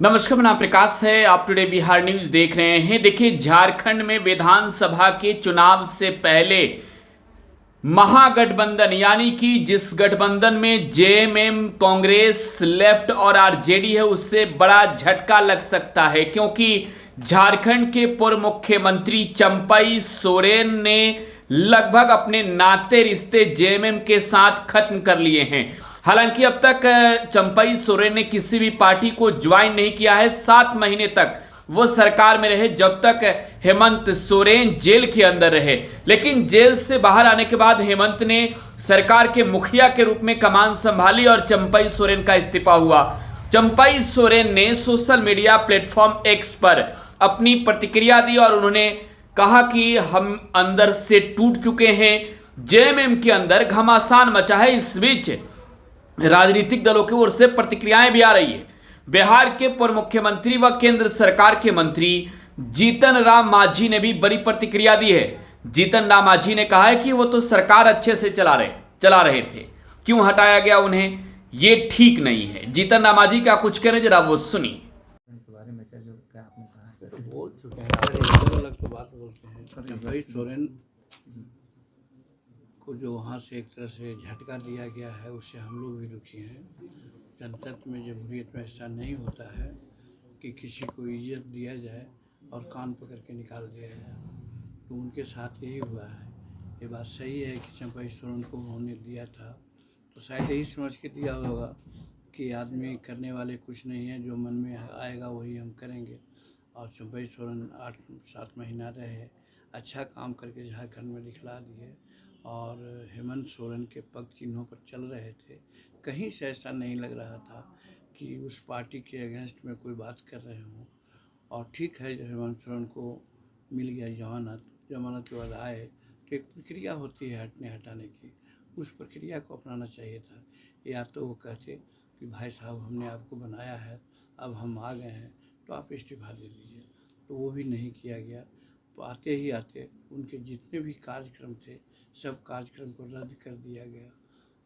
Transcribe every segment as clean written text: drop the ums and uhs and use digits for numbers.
नमस्कार, मेरा नाम प्रकाश है। आप टुडे बिहार न्यूज देख रहे हैं। देखिए, झारखंड में विधानसभा के चुनाव से पहले महागठबंधन यानी कि जिस गठबंधन में जेएमएम, कांग्रेस, लेफ्ट और आरजेडी है, उससे बड़ा झटका लग सकता है, क्योंकि झारखंड के पूर्व मुख्यमंत्री चंपई सोरेन ने लगभग अपने नाते रिश्ते जेएमएम के साथ खत्म कर लिए हैं। हालांकि अब तक चंपई सोरेन ने किसी भी पार्टी को ज्वाइन नहीं किया है। 7 महीने तक वो सरकार में रहे, जब तक हेमंत सोरेन जेल के अंदर रहे। लेकिन जेल से बाहर आने के बाद हेमंत ने सरकार के मुखिया के रूप में कमान संभाली और चंपई सोरेन का इस्तीफा हुआ। चंपई सोरेन ने सोशल मीडिया प्लेटफॉर्म एक्स पर अपनी प्रतिक्रिया दी और उन्होंने कहा कि हम अंदर से टूट चुके हैं, जेएमएम के अंदर घमासान मचा है। इस बीच राजनीतिक दलों की ओर से प्रतिक्रियाएं भी आ रही है। बिहार के पूर्व मुख्यमंत्री व केंद्र सरकार के मंत्री जीतन राम मांझी ने भी बड़ी प्रतिक्रिया दी है। जीतन राम मांझी ने कहा है कि वो तो सरकार अच्छे से चला रहे थे, क्यों हटाया गया उन्हें, ये ठीक नहीं है। जीतन राम मांझी क्या कुछ कह रहे हैं, जरा वो सुनिए। बोल चुके हैं, अलग तो बात बोलते हैं। चंपई सोरेन को जो वहाँ से एक तरह से झटका दिया गया है, उससे हम लोग भी दुखी हैं। जनतंत्र में, जमहूरियत में ऐसा नहीं होता है कि किसी को इज्जत दिया जाए और कान पकड़ के निकाल दिया जाए। तो उनके साथ यही हुआ है। ये बात सही है कि चंपई सोरेन को उन्होंने दिया था, तो शायद यही समझ के दिया होगा कि आदमी करने वाले कुछ नहीं है, जो मन में आएगा वही हम करेंगे। और चंपई सोरेन 8-7 महीना रहे, अच्छा काम करके झारखंड में दिखला दिए और हेमंत सोरेन के पग चिन्हों पर चल रहे थे। कहीं से ऐसा नहीं लग रहा था कि उस पार्टी के अगेंस्ट में कोई बात कर रहे हों। और ठीक है, जब हेमंत सोरेन को मिल गया जमानत के बाद आए, तो एक प्रक्रिया होती है हटाने की, उस प्रक्रिया को अपनाना चाहिए था। या तो वो कहते कि भाई साहब, हमने आपको बनाया है, अब हम आ गए हैं, तो आप इस्तीफा दे दीजिए। तो वो भी नहीं किया गया। तो आते ही आते उनके जितने भी कार्यक्रम थे, सब कार्यक्रम को रद्द कर दिया गया।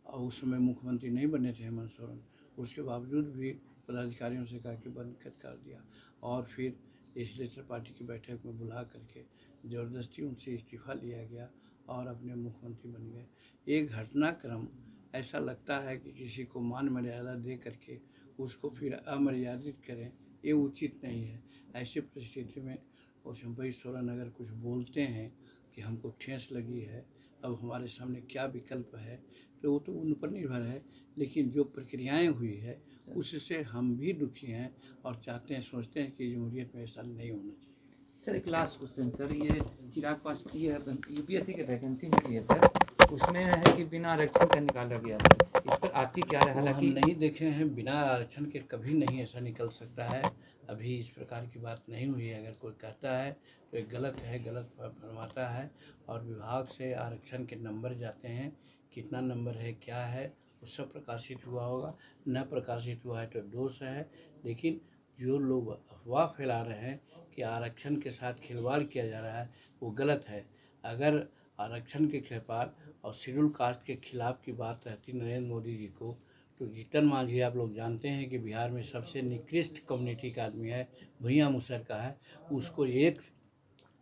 और उस समय मुख्यमंत्री नहीं बने थे हेमंत सोरेन, उसके बावजूद भी पदाधिकारियों से कहा कि बंद कर दिया। और फिर लेजिस्लेचर पार्टी की बैठक में बुला करके ज़बरदस्ती उनसे इस्तीफा लिया गया और अपने मुख्यमंत्री बन गए। एक घटनाक्रम ऐसा लगता है कि किसी को मान मर्यादा दे करके उसको फिर अमर्यादित करें, ये उचित नहीं है। ऐसी परिस्थिति में और चंपई सोरेन अगर कुछ बोलते हैं कि हमको ठेस लगी है, अब हमारे सामने क्या विकल्प है, तो वो तो उन पर निर्भर है। लेकिन जो प्रक्रियाएं हुई है, उससे हम भी दुखी हैं और चाहते हैं, सोचते हैं कि जमहूरियत में ऐसा नहीं होना चाहिए। सर, एक लास्ट क्वेश्चन सर, ये चिराग पासवान ये यूपीएससी के वैकेंसी निकली है सर, उसमें है कि बिना आरक्षण का निकाला गया सर, इस पर आपकी क्या है? हालांकि नहीं देखे हैं, बिना आरक्षण के कभी नहीं ऐसा निकल सकता है। अभी इस प्रकार की बात नहीं हुई है। अगर कोई कहता है तो एक गलत है, गलत फरमाता है। और विभाग से आरक्षण के नंबर जाते हैं, कितना नंबर है, क्या है, वो सब प्रकाशित हुआ होगा। न प्रकाशित हुआ है तो दोष है। लेकिन जो लोग अफवाह फैला रहे हैं कि आरक्षण के साथ खिलवाड़ किया जा रहा है, वो गलत है। अगर आरक्षण के खिलाफ और शेड्यूल कास्ट के खिलाफ की बात रहती नरेंद्र मोदी जी को, तो जीतन मांझी आप लोग जानते हैं कि बिहार में सबसे निकृष्ट कम्युनिटी का आदमी है, भुइयाँ मुसर का है। उसको एक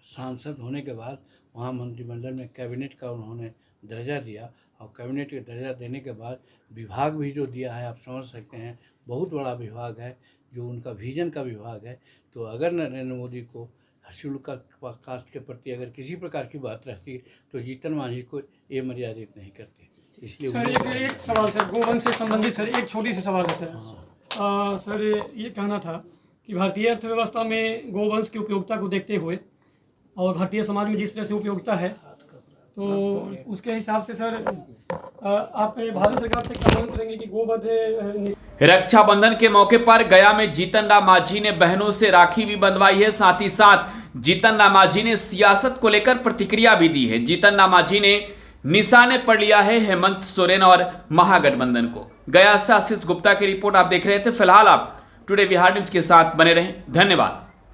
सांसद होने के बाद वहाँ मंत्रिमंडल में कैबिनेट का उन्होंने दर्जा दिया, और कैबिनेट का दर्जा देने के बाद विभाग भी जो दिया है, आप समझ सकते हैं, बहुत बड़ा विभाग है, जो उनका विजन का विभाग है। तो अगर नरेंद्र मोदी को शेड्यूल कास्ट के प्रति अगर किसी प्रकार की बात रहती, तो जीतन मांझी को ये मर्यादित नहीं करते। इसलिए सर एक सवाल सर, गोवंश से संबंधित सर, एक छोटी सी सवाल है सर। सर ये कहना था कि भारतीय अर्थव्यवस्था में गोवंश की उपयोगिता को देखते हुए और भारतीय समाज में जिस तरह से उपयोगिता है, तो उसके हिसाब से सर आप भारत सरकार से क्या मांग करेंगे कि गोवध रक्षाबंधन के मौके पर गया में जीतन राम मांझी ने बहनों से राखी भी बंधवाई है। साथ ही साथ जीतन राम मांझी ने सियासत को लेकर प्रतिक्रिया भी दी है। जीतन राम मांझी ने निशाने पर लिया है हेमंत सोरेन और महागठबंधन को। गया से आशीष गुप्ता की रिपोर्ट आप देख रहे थे। फिलहाल आप टुडे बिहार न्यूज के साथ बने रहें। धन्यवाद।